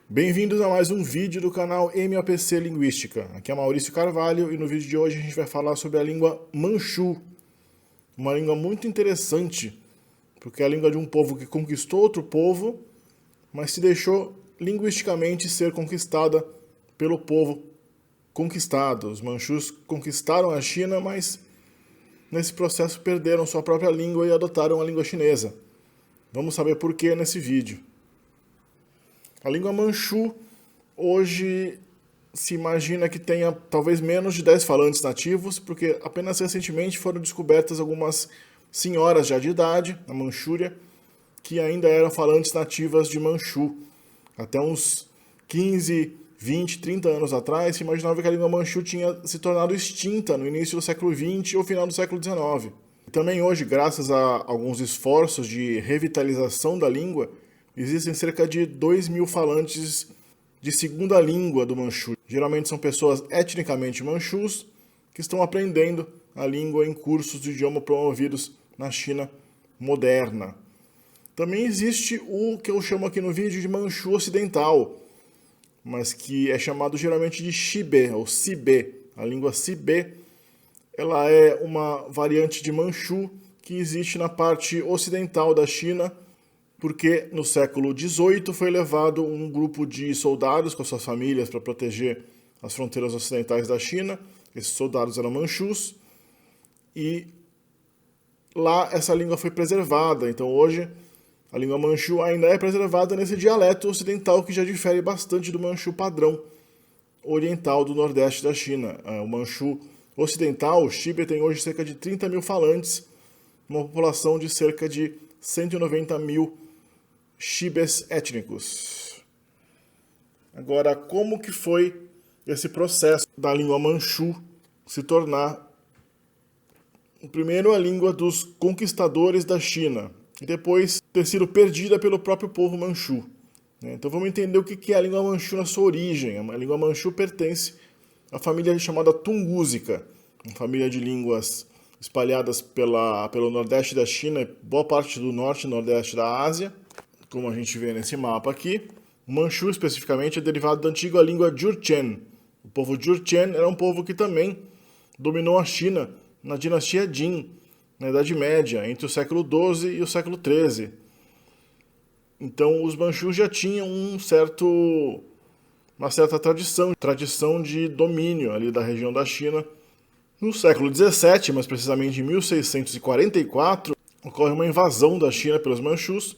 Bem-vindos a mais um vídeo do canal MAPC Linguística. Aqui é Maurício Carvalho e no vídeo de hoje a gente vai falar sobre a língua Manchu. Uma língua muito interessante, porque é a língua de um povo que conquistou outro povo, mas se deixou linguisticamente ser conquistada pelo povo conquistado. Os Manchus conquistaram a China, mas nesse processo perderam sua própria língua e adotaram a língua chinesa. Vamos saber por que nesse vídeo. A língua Manchu hoje se imagina que tenha talvez menos de 10 falantes nativos, porque apenas recentemente foram descobertas algumas senhoras já de idade, na Manchúria, que ainda eram falantes nativas de Manchu. Até uns 15, 20, 30 anos atrás, se imaginava que a língua Manchu tinha se tornado extinta no início do século XX ou final do século XIX. E também hoje, graças a alguns esforços de revitalização da língua, existem cerca de 2.000 falantes de segunda língua do Manchu. Geralmente são pessoas etnicamente manchus que estão aprendendo a língua em cursos de idioma promovidos na China moderna. Também existe o que eu chamo aqui no vídeo de Manchu Ocidental, mas que é chamado geralmente de Xibe ou Sibe. A língua Sibe, ela é uma variante de Manchu que existe na parte ocidental da China, porque no século XVIII foi levado um grupo de soldados com suas famílias para proteger as fronteiras ocidentais da China. Esses soldados eram manchus e lá essa língua foi preservada. Então hoje a língua manchu ainda é preservada nesse dialeto ocidental que já difere bastante do manchu padrão oriental do nordeste da China. O manchu ocidental, o Xibe, tem hoje cerca de 30.000 falantes, uma população de cerca de 190.000 Xibes étnicos. Agora, como que foi esse processo da língua Manchu se tornar, primeiro, a língua dos conquistadores da China, e depois ter sido perdida pelo próprio povo Manchu? Então vamos entender o que é a língua Manchu na sua origem. A língua Manchu pertence à família chamada Tungúzica, uma família de línguas espalhadas pelo nordeste da China e boa parte do norte e nordeste da Ásia, como a gente vê nesse mapa aqui. O Manchu, especificamente, é derivado da antiga língua Jurchen. O povo Jurchen era um povo que também dominou a China na dinastia Jin, na Idade Média, entre o século XII e o século XIII. Então, os Manchus já tinham uma certa tradição de domínio ali da região da China. No século XVII, mais precisamente em 1644, ocorre uma invasão da China pelos Manchus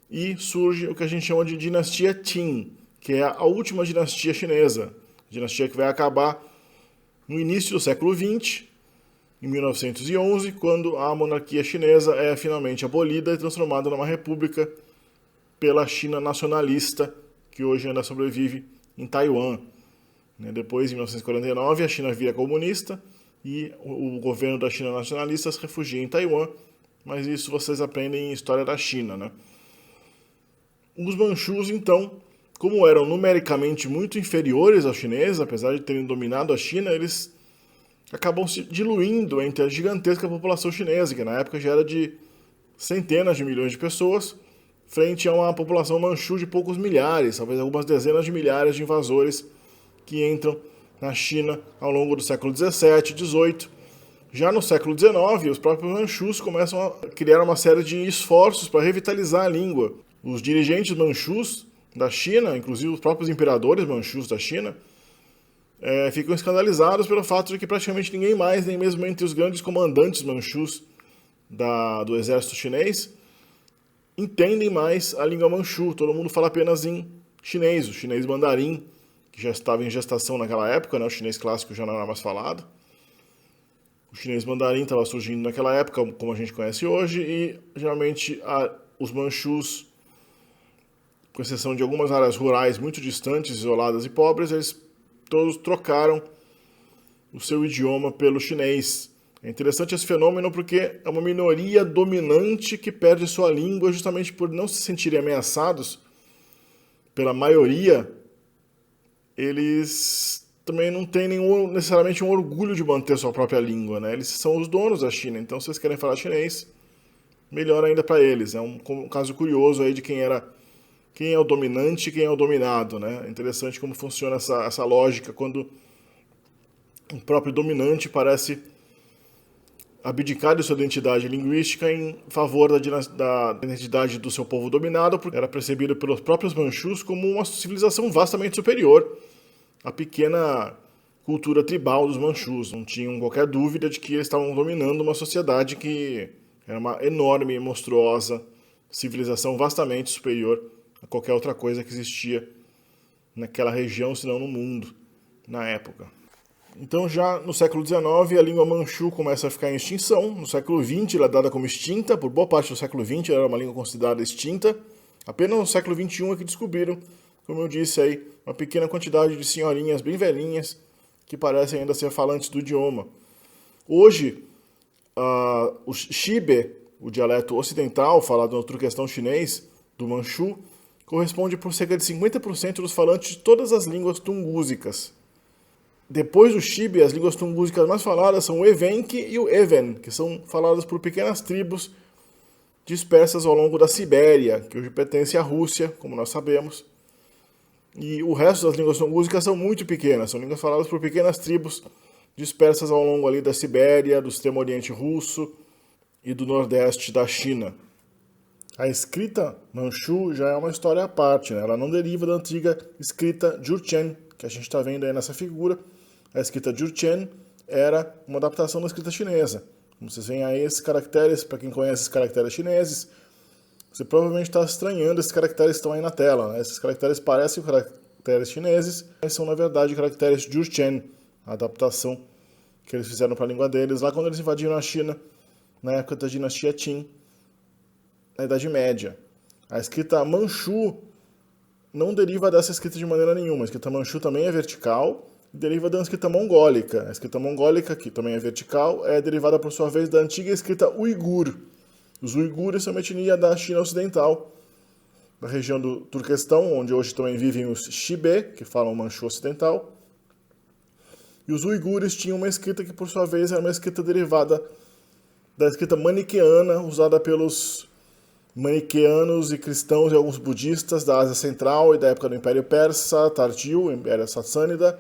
e surge o que a gente chama de dinastia Qin, que é a última dinastia chinesa, dinastia que vai acabar no início do século XX, em 1911, quando a monarquia chinesa é finalmente abolida e transformada numa república pela China nacionalista, que hoje ainda sobrevive em Taiwan. Depois, em 1949, a China vira comunista e o governo da China nacionalista se refugia em Taiwan, mas isso vocês aprendem em História da China, né? Os Manchus, então, como eram numericamente muito inferiores aos chineses, apesar de terem dominado a China, eles acabam se diluindo entre a gigantesca população chinesa, que na época já era de centenas de milhões de pessoas, frente a uma população manchu de poucos milhares, talvez algumas dezenas de milhares de invasores que entram na China ao longo do século XVII, XVIII. Já no século XIX, os próprios manchus começam a criar uma série de esforços para revitalizar a língua. Os dirigentes manchus da China, inclusive os próprios imperadores manchus da China, ficam escandalizados pelo fato de que praticamente ninguém mais, nem mesmo entre os grandes comandantes manchus do exército chinês, entendem mais a língua manchu. Todo mundo fala apenas em chinês, o chinês mandarim, que já estava em gestação naquela época, né? O chinês clássico já não era mais falado. O chinês mandarim estava surgindo naquela época, como a gente conhece hoje, e geralmente os manchus, com exceção de algumas áreas rurais muito distantes, isoladas e pobres, eles todos trocaram o seu idioma pelo chinês. É interessante esse fenômeno porque é uma minoria dominante que perde sua língua justamente por não se sentirem ameaçados pela maioria. Eles também não têm necessariamente um orgulho de manter sua própria língua, né? Eles são os donos da China, então se eles querem falar chinês, melhor ainda para eles. É um caso curioso aí de quem era quem é o dominante e quem é o dominado, né? É interessante como funciona essa lógica quando o próprio dominante parece abdicar de sua identidade linguística em favor da identidade do seu povo dominado, porque era percebido pelos próprios Manchus como uma civilização vastamente superior à pequena cultura tribal dos Manchus. Não tinham qualquer dúvida de que eles estavam dominando uma sociedade que era uma enorme e monstruosa civilização vastamente superior a qualquer outra coisa que existia naquela região, se não no mundo, na época. Então, já no século XIX, a língua manchu começa a ficar em extinção. No século XX, ela é dada como extinta. Por boa parte do século XX, ela era uma língua considerada extinta. Apenas no século XXI é que descobriram, como eu disse aí, uma pequena quantidade de senhorinhas bem velhinhas que parecem ainda ser falantes do idioma. Hoje, o Xibe, o dialeto ocidental, falado no Turquestão chinês, do manchu, corresponde por cerca de 50% dos falantes de todas as línguas tungúsicas. Depois do Xibe, as línguas tungúsicas mais faladas são o Evenki e o Even, que são faladas por pequenas tribos dispersas ao longo da Sibéria, que hoje pertence à Rússia, como nós sabemos. E o resto das línguas tungúsicas são muito pequenas, são línguas faladas por pequenas tribos dispersas ao longo ali da Sibéria, do extremo oriente russo e do nordeste da China. A escrita manchu já é uma história à parte, né? Ela não deriva da antiga escrita Jurchen, que a gente está vendo aí nessa figura. A escrita Jurchen era uma adaptação da escrita chinesa. Como vocês veem aí, esses caracteres, para quem conhece esses caracteres chineses, você provavelmente está estranhando esses caracteres que estão aí na tela, né? Esses caracteres parecem caracteres chineses, mas são, na verdade, caracteres Jurchen, a adaptação que eles fizeram para a língua deles lá quando eles invadiram a China, na época da dinastia Qin, na Idade Média. A escrita manchu não deriva dessa escrita de maneira nenhuma. A escrita manchu também é vertical e deriva da escrita mongólica. A escrita mongólica, que também é vertical, é derivada, por sua vez, da antiga escrita uigur. Os uigures são uma etnia da China Ocidental, da região do Turquestão, onde hoje também vivem os Xibe, que falam manchu ocidental. E os uigures tinham uma escrita que, por sua vez, era uma escrita derivada da escrita maniqueana, usada pelos maniqueanos e cristãos e alguns budistas da Ásia Central e da época do Império Persa tardio, Império Sassânida,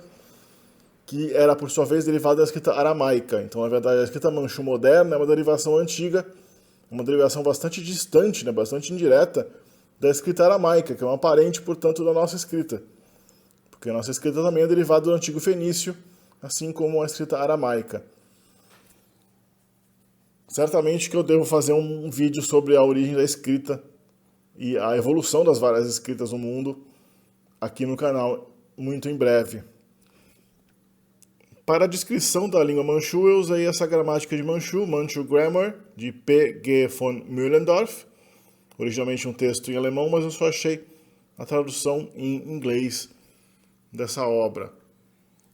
que era, por sua vez, derivada da escrita aramaica. Então, na verdade, a escrita manchu moderna é uma derivação antiga, uma derivação bastante distante, né, bastante indireta, da escrita aramaica, que é uma parente, portanto, da nossa escrita. Porque a nossa escrita também é derivada do antigo fenício, assim como a escrita aramaica. Certamente que eu devo fazer um vídeo sobre a origem da escrita e a evolução das várias escritas no mundo aqui no canal, muito em breve. Para a descrição da língua manchu, eu usei essa gramática de Manchu, Manchu Grammar, de P. G. von Mühlendorf, originalmente um texto em alemão, mas eu só achei a tradução em inglês dessa obra.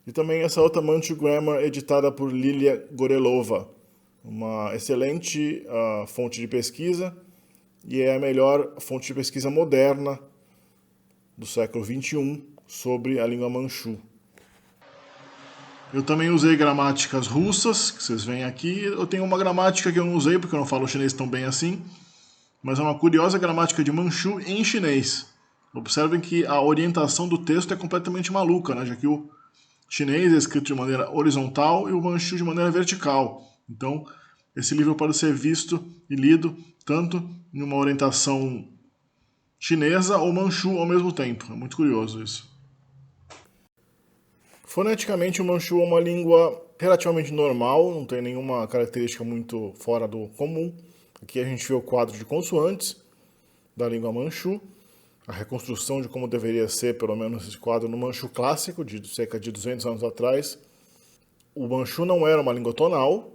E também essa outra Manchu Grammar, editada por Lilia Gorelova, uma excelente fonte de pesquisa e é a melhor fonte de pesquisa moderna do século XXI sobre a língua manchu. Eu também usei gramáticas russas, que vocês veem aqui. Eu tenho uma gramática que eu não usei porque eu não falo chinês tão bem assim, mas é uma curiosa gramática de manchu em chinês. Observem que a orientação do texto é completamente maluca, né? Já que o chinês é escrito de maneira horizontal e o manchu de maneira vertical. Então, esse livro pode ser visto e lido tanto em uma orientação chinesa ou manchu ao mesmo tempo. É muito curioso isso. Foneticamente, o manchu é uma língua relativamente normal, não tem nenhuma característica muito fora do comum. Aqui a gente vê o quadro de consoantes da língua manchu, a reconstrução de como deveria ser, pelo menos, esse quadro no manchu clássico, de cerca de 200 anos atrás. O manchu não era uma língua tonal,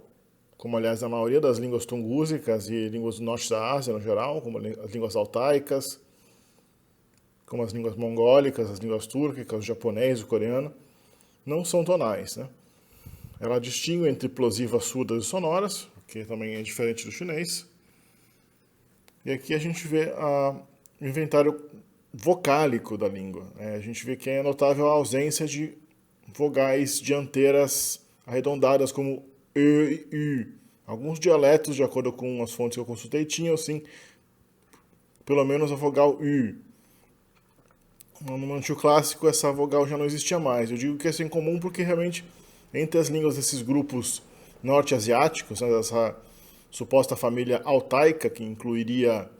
como, aliás, a maioria das línguas tungúsicas e línguas do norte da Ásia, no geral, como as línguas altaicas, como as línguas mongólicas, as línguas túrquicas, o japonês, o coreano, não são tonais, né? Ela distingue entre plosivas surdas e sonoras, que também é diferente do chinês. E aqui a gente vê o inventário vocálico da língua. A gente vê que é notável a ausência de vogais dianteiras arredondadas, como E e U. Alguns dialetos, de acordo com as fontes que eu consultei, tinham, sim, pelo menos a vogal U. No Manchu clássico, essa vogal já não existia mais. Eu digo que isso é incomum porque realmente, entre as línguas desses grupos norte-asiáticos, né, dessa suposta família altaica, que incluiria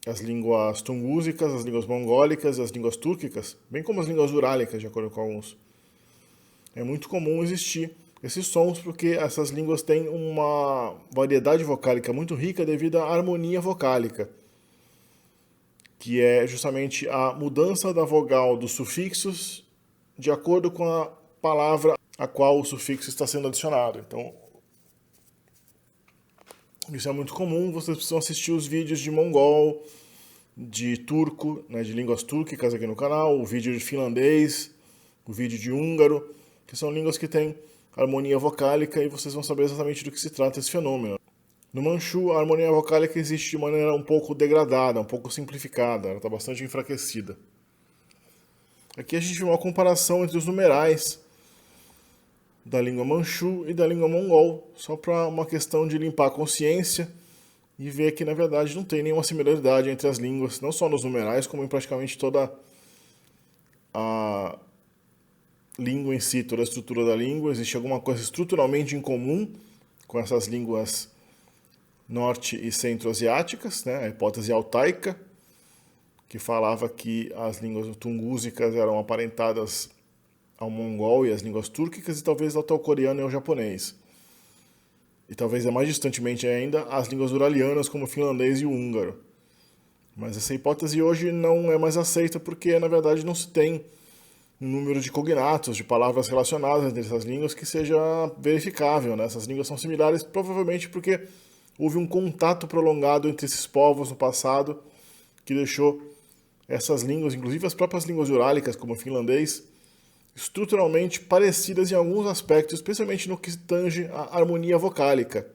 as línguas tungúsicas, as línguas mongólicas e as línguas túrquicas, bem como as línguas urálicas, de acordo com alguns, é muito comum existir esses sons porque essas línguas têm uma variedade vocálica muito rica devido à harmonia vocálica, que é justamente a mudança da vogal dos sufixos de acordo com a palavra a qual o sufixo está sendo adicionado. Então, isso é muito comum, vocês precisam assistir os vídeos de mongol, de turco, né, de línguas túrquicas aqui no canal, o vídeo de finlandês, o vídeo de húngaro, que são línguas que têm harmonia vocálica e vocês vão saber exatamente do que se trata esse fenômeno. No Manchu, a harmonia vocálica existe de maneira um pouco degradada, um pouco simplificada, ela está bastante enfraquecida. Aqui a gente vê uma comparação entre os numerais da língua Manchu e da língua mongol, só para uma questão de limpar a consciência e ver que, na verdade, não tem nenhuma similaridade entre as línguas, não só nos numerais, como em praticamente toda a língua em si, toda a estrutura da língua. Existe alguma coisa estruturalmente em comum com essas línguas norte- e centro-asiáticas, né? A hipótese altaica, que falava que as línguas tungúsicas eram aparentadas ao mongol e às línguas túrquicas, e talvez até ao coreano e ao japonês. E talvez mais distantemente ainda, as línguas uralianas, como o finlandês e o húngaro. Mas essa hipótese hoje não é mais aceita porque, na verdade, não se tem um número de cognatos, de palavras relacionadas entre essas línguas que seja verificável, né? Essas línguas são similares provavelmente porque houve um contato prolongado entre esses povos no passado que deixou essas línguas, inclusive as próprias línguas urálicas, como o finlandês, estruturalmente parecidas em alguns aspectos, especialmente no que tange a harmonia vocálica.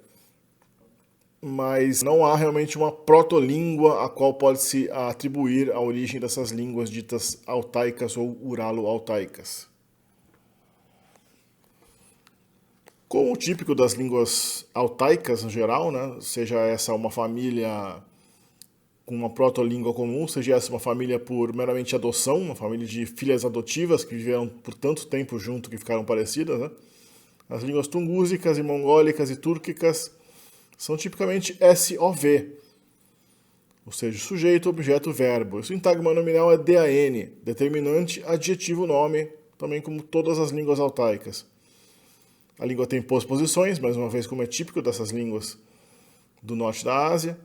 Mas não há realmente uma protolíngua a qual pode-se atribuir a origem dessas línguas ditas altaicas ou uralo-altaicas. Como o típico das línguas altaicas no geral, né, seja essa uma família com uma protolíngua comum, seja essa uma família por meramente adoção, uma família de filhas adotivas que viveram por tanto tempo junto que ficaram parecidas, né? As línguas tungúsicas e mongólicas e túrquicas são tipicamente SOV, ou seja, sujeito, objeto, verbo. O sintagma nominal é DAN, determinante, adjetivo, nome, também como todas as línguas altaicas. A língua tem posposições, mais uma vez como é típico dessas línguas do norte da Ásia.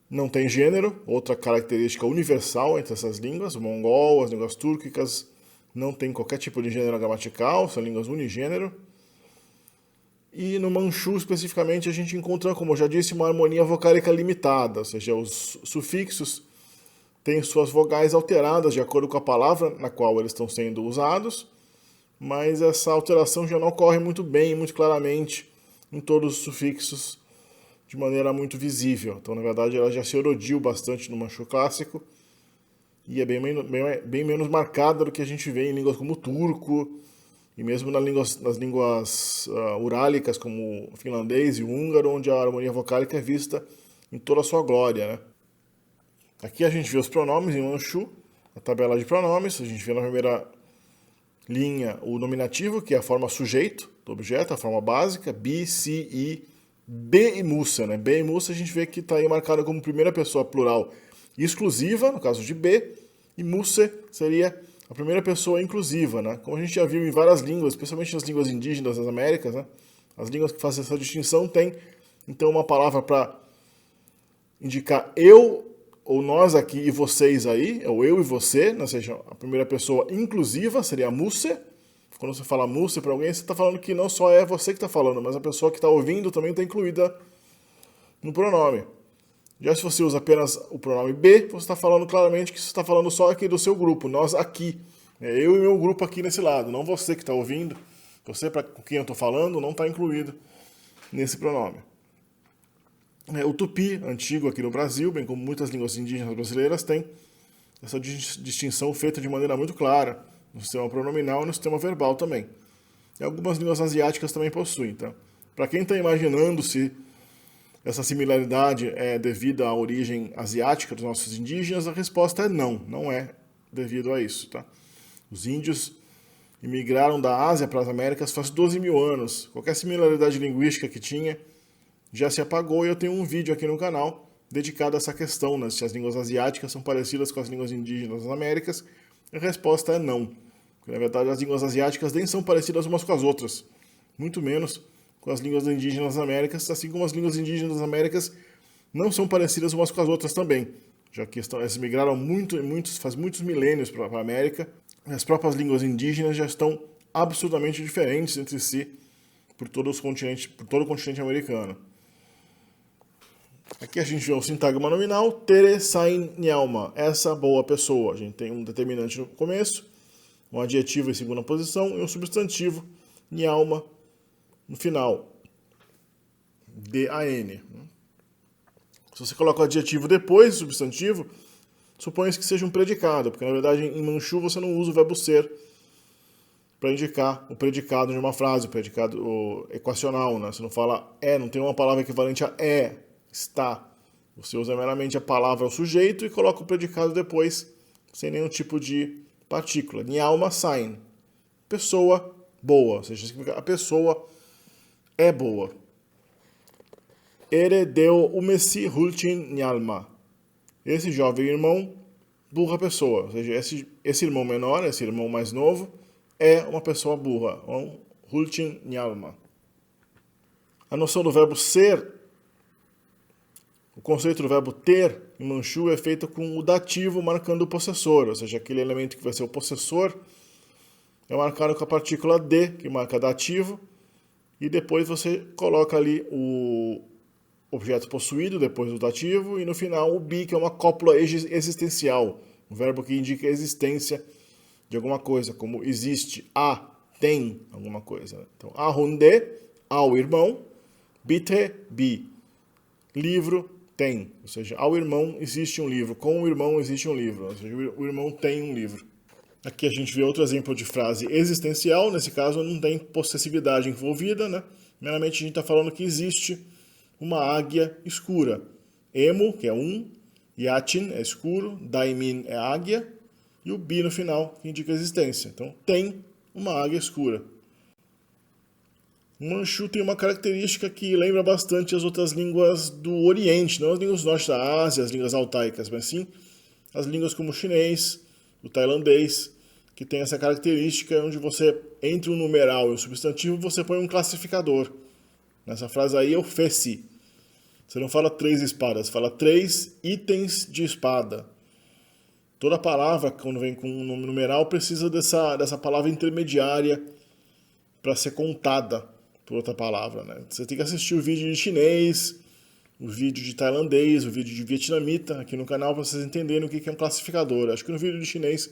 Não tem gênero, outra característica universal entre essas línguas. O mongol, as línguas túrquicas, não tem qualquer tipo de gênero gramatical, são línguas unigênero. E no Manchu, especificamente, a gente encontra, como eu já disse, uma harmonia vocálica limitada, ou seja, os sufixos têm suas vogais alteradas de acordo com a palavra na qual eles estão sendo usados, mas essa alteração já não ocorre muito bem, muito claramente, em todos os sufixos, de maneira muito visível. Então, na verdade, ela já se erodiu bastante no Manchu clássico e é bem menos marcada do que a gente vê em línguas como o turco e mesmo nas línguas urálicas como o finlandês e o húngaro, onde a harmonia vocálica é vista em toda a sua glória, né? Aqui a gente vê os pronomes em Manchu, a tabela de pronomes. A gente vê na primeira linha o nominativo, que é a forma sujeito do objeto, a forma básica, bi, si, i, B e Musa, né? B e Musa a gente vê que está aí marcado como primeira pessoa plural exclusiva, no caso de B, e Musa seria a primeira pessoa inclusiva, né? Como a gente já viu em várias línguas, especialmente nas línguas indígenas das Américas, né? As línguas que fazem essa distinção têm, então, uma palavra para indicar eu ou nós aqui e vocês aí, ou eu e você, né? Ou seja, a primeira pessoa inclusiva seria Musa. Quando você fala Musa para alguém, você está falando que não só é você que está falando, mas a pessoa que está ouvindo também está incluída no pronome. Já se você usa apenas o pronome B, você está falando claramente que você está falando só aqui do seu grupo, nós aqui. Eu e meu grupo aqui nesse lado, não você que está ouvindo. Você com quem eu estou falando não está incluído nesse pronome. O tupi, antigo aqui no Brasil, bem como muitas línguas indígenas brasileiras, tem essa distinção feita de maneira muito clara no sistema pronominal e no sistema verbal também. E algumas línguas asiáticas também possuem. Então, para quem está imaginando se essa similaridade é devida à origem asiática dos nossos indígenas, a resposta é não, não é. devido a isso, tá? Os índios imigraram da Ásia para as Américas faz 12 mil anos. Qualquer similaridade linguística que tinha já se apagou, e eu tenho um vídeo aqui no canal dedicado a essa questão, né? Se as línguas asiáticas são parecidas com as línguas indígenas das Américas. A resposta é não. Porque, na verdade, as línguas asiáticas nem são parecidas umas com as outras, muito menos com as línguas indígenas das Américas, assim como as línguas indígenas das Américas não são parecidas umas com as outras também, já que elas migraram faz muitos milênios para a América. As próprias línguas indígenas já estão absurdamente diferentes entre si por todo o continente americano. Aqui a gente vê um sintagma nominal, tere sain nyalma, essa boa pessoa. A gente tem um determinante no começo, um adjetivo em segunda posição e um substantivo, nyalma, no final, D-A-N. Se você coloca o adjetivo depois do substantivo, supõe-se que seja um predicado, porque na verdade em manchu você não usa o verbo ser para indicar o predicado de uma frase, o predicado equacional, né? Você não fala é, não tem uma palavra equivalente a é, está. Você usa meramente a palavra o sujeito e coloca o predicado depois, sem nenhum tipo de partícula. Nyalma sain, pessoa boa, ou seja, a pessoa é boa. Ere deu umesi hulchin nyalma. Esse jovem irmão, burra pessoa. Ou seja, esse irmão menor, esse irmão mais novo, é uma pessoa burra. Um hulchin nyalma. A noção do verbo ser, o conceito do verbo ter, em manchu, é feito com o dativo marcando o possessor. Ou seja, aquele elemento que vai ser o possessor é marcado com a partícula de, que marca dativo, e depois você coloca ali o objeto possuído depois do dativo, e no final o bi, que é uma cópula existencial, um verbo que indica a existência de alguma coisa, como existe, tem alguma coisa. Então, ahunde, ao irmão, bite, bi, livro, tem. Ou seja, ao irmão existe um livro, com o irmão existe um livro, ou seja, o irmão tem um livro. Aqui a gente vê outro exemplo de frase existencial, nesse caso não tem possessividade envolvida, né? Meramente a gente está falando que existe uma águia escura. Emo, que é Yachin é escuro, Daimin é águia, e o Bi no final, que indica a existência. Então, tem uma águia escura. O manchu tem uma característica que lembra bastante as outras línguas do Oriente, não as línguas do norte da Ásia, as línguas altaicas, mas sim as línguas como o chinês, o tailandês, que tem essa característica onde você, entre um numeral e um substantivo, você põe um classificador. Nessa frase aí é o fesi. Você não fala 3 espadas, você fala 3 itens de espada. Toda palavra, quando vem com um nome numeral, precisa dessa palavra intermediária para ser contada por outra palavra, né? Você tem que assistir o vídeo de chinês, o vídeo de tailandês, o vídeo de vietnamita aqui no canal para vocês entenderem o que é um classificador. Acho que no vídeo de chinês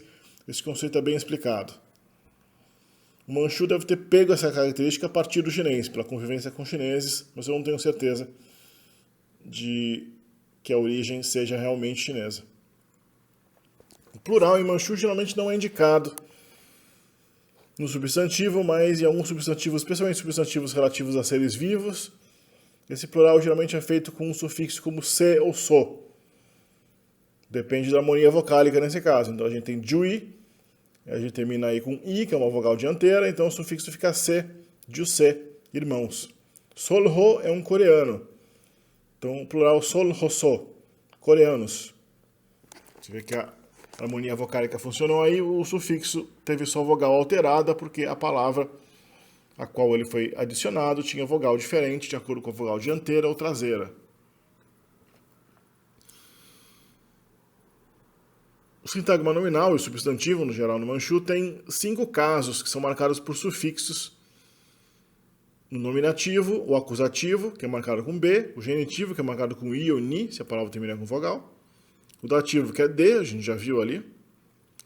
esse conceito é bem explicado. O manchu deve ter pego essa característica a partir do chinês, pela convivência com chineses, mas eu não tenho certeza de que a origem seja realmente chinesa. O plural em manchu geralmente não é indicado no substantivo, mas em alguns substantivos, especialmente substantivos relativos a seres vivos, esse plural geralmente é feito com um sufixo como se ou so. Depende da harmonia vocálica nesse caso. Então a gente tem jui, a gente termina aí com i, que é uma vogal dianteira, então o sufixo fica se, juse, irmãos. Solho é um coreano. Então o plural solhoso, coreanos. Você vê que a harmonia vocálica funcionou aí, o sufixo teve sua vogal alterada, porque a palavra a qual ele foi adicionado tinha vogal diferente, de acordo com a vogal dianteira ou traseira. O sintagma nominal e o substantivo, no geral, no manchu, tem 5 casos que são marcados por sufixos. No nominativo, o acusativo, que é marcado com B, o genitivo, que é marcado com I ou Ni, se a palavra termina com vogal, o dativo, que é D, a gente já viu ali,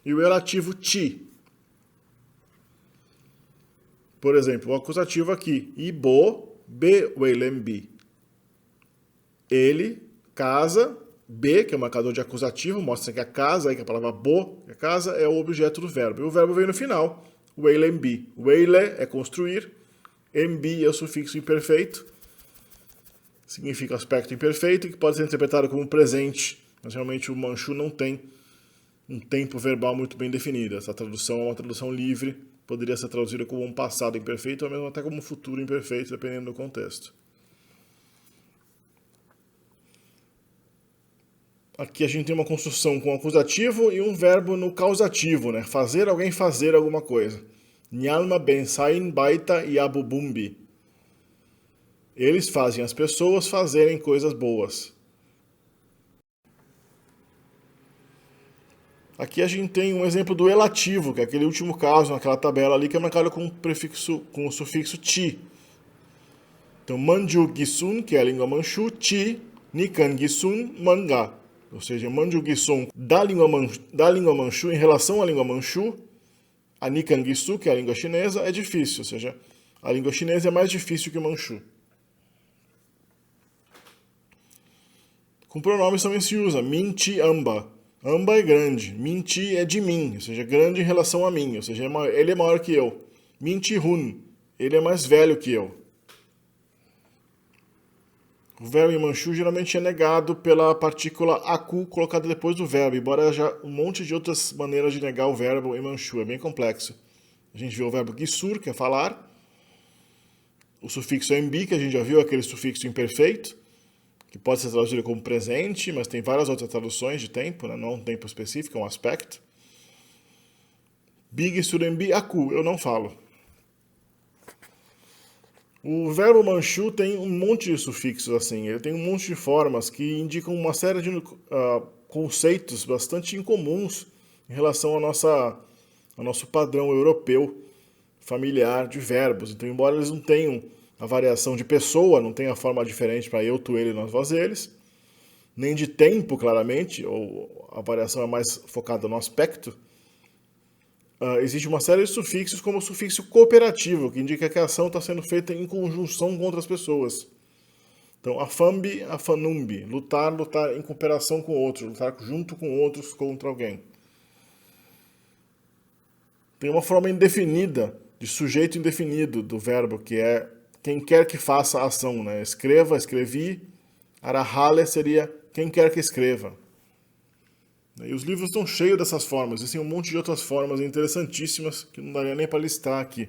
e o relativo ti. Por exemplo, o acusativo aqui, Ibo be welembi. Ele casa, B, que é o marcador de acusativo, mostra que a casa, aí que a palavra bo, a casa, é o objeto do verbo. E o verbo vem no final, welembi. Weile é construir, embi é o sufixo imperfeito, significa aspecto imperfeito, que pode ser interpretado como presente, mas realmente o manchu não tem um tempo verbal muito bem definido. Essa tradução é uma tradução livre, poderia ser traduzida como um passado imperfeito ou mesmo até como um futuro imperfeito, dependendo do contexto. Aqui a gente tem uma construção com acusativo e um verbo no causativo, né? Fazer alguém fazer alguma coisa. Nyalma bensain baita yabubumbi. Eles fazem as pessoas fazerem coisas boas. Aqui a gente tem um exemplo do elativo, que é aquele último caso naquela tabela ali que é marcado com o sufixo ti. Então, manju gisun, que é a língua manchu, ti, nikan gisun, manga. Ou seja, manju gisun da língua manchu em relação à língua manchu, a nikan gisu, que é a língua chinesa, é difícil. Ou seja, a língua chinesa é mais difícil que o manchu. Com pronomes também se usa min, ti, amba. Amba é grande, min, ti é de mim, ou seja, grande em relação a mim, ou seja, ele é maior que eu. Min, ti, hun, ele é mais velho que eu. O verbo em manchu geralmente é negado pela partícula aku colocada depois do verbo, embora haja um monte de outras maneiras de negar o verbo em manchu, é bem complexo. A gente vê o verbo gisur, que é falar, o sufixo mb, que a gente já viu, aquele sufixo imperfeito, que pode ser traduzido como presente, mas tem várias outras traduções de tempo, né? Não é um tempo específico, é um aspecto. Big surembi aku, eu não falo. O verbo manchu tem um monte de sufixos assim, ele tem um monte de formas que indicam uma série de conceitos bastante incomuns em relação ao nosso padrão europeu familiar de verbos. Então, embora eles não tenham a variação de pessoa, não tem a forma diferente para eu, tu, ele, nós, vós, eles, nem de tempo, claramente, ou a variação é mais focada no aspecto, existe uma série de sufixos, como o sufixo cooperativo, que indica que a ação está sendo feita em conjunção com outras pessoas. Então, afambi, afanumbi, lutar, lutar em cooperação com outros, lutar junto com outros contra alguém. Tem uma forma indefinida, de sujeito indefinido do verbo, que é quem quer que faça a ação, né? Escreva, escrevi. Arahale seria quem quer que escreva. E os livros estão cheios dessas formas. Existem um monte de outras formas interessantíssimas que não daria nem para listar aqui.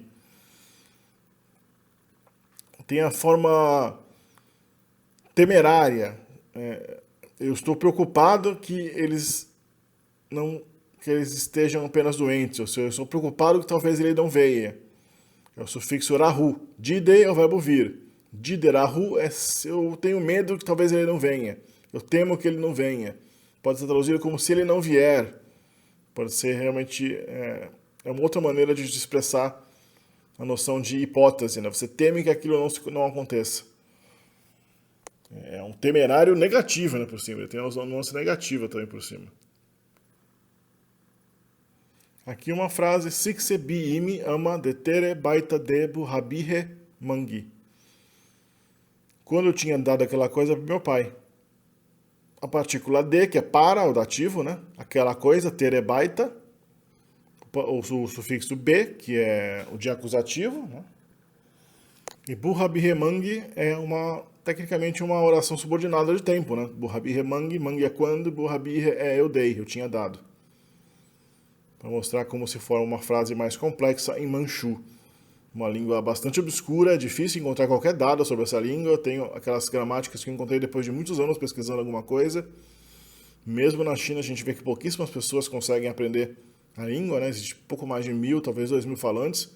Tem a forma temerária. Eu estou preocupado que eles estejam apenas doentes. Ou seja, eu estou preocupado que talvez ele não venha. É o sufixo rahu. Dide é o verbo vir. Diderahu é eu tenho medo que talvez ele não venha. Eu temo que ele não venha. Pode ser traduzido como se ele não vier. Pode ser realmente uma outra maneira de expressar a noção de hipótese, né? Você teme que aquilo não aconteça. É um temerário negativo, né, por cima. Ele tem uma nuance negativa também por cima. Aqui uma frase, Sikse bi imi ama detere baita debu habihe mangi. Quando eu tinha dado aquela coisa para meu pai. A partícula de, que é para, o dativo, né? Aquela coisa, tere baita. O sufixo be, que é o de acusativo, né? E burrabihe mangi é tecnicamente uma oração subordinada de tempo, né? Burrabihe mangi, mangi é quando, burrabihe é eu dei, eu tinha dado. Para mostrar como se forma uma frase mais complexa em manchu. Uma língua bastante obscura, é difícil encontrar qualquer dado sobre essa língua. Eu tenho aquelas gramáticas que eu encontrei depois de muitos anos pesquisando alguma coisa. Mesmo na China, a gente vê que pouquíssimas pessoas conseguem aprender a língua, né? Existe pouco mais de 1.000, talvez 2.000 falantes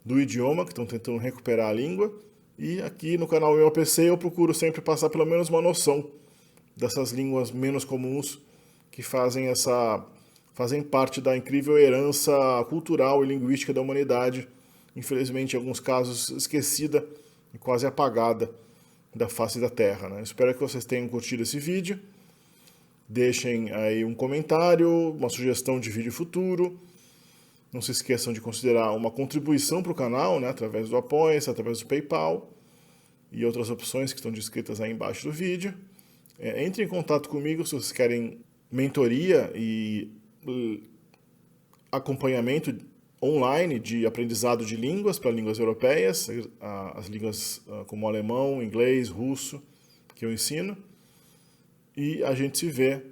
do idioma que estão tentando recuperar a língua. E aqui no canal Meu PC eu procuro sempre passar pelo menos uma noção dessas línguas menos comuns que fazem parte da incrível herança cultural e linguística da humanidade, infelizmente em alguns casos esquecida e quase apagada da face da Terra, né? Espero que vocês tenham curtido esse vídeo. Deixem aí um comentário, uma sugestão de vídeo futuro. Não se esqueçam de considerar uma contribuição para o canal, né, através do Apoia-se, através do PayPal e outras opções que estão descritas aí embaixo do vídeo. Entre em contato comigo se vocês querem mentoria e acompanhamento online de aprendizado de línguas para línguas europeias, as línguas como alemão, inglês, russo, que eu ensino. E a gente se vê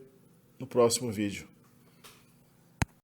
no próximo vídeo.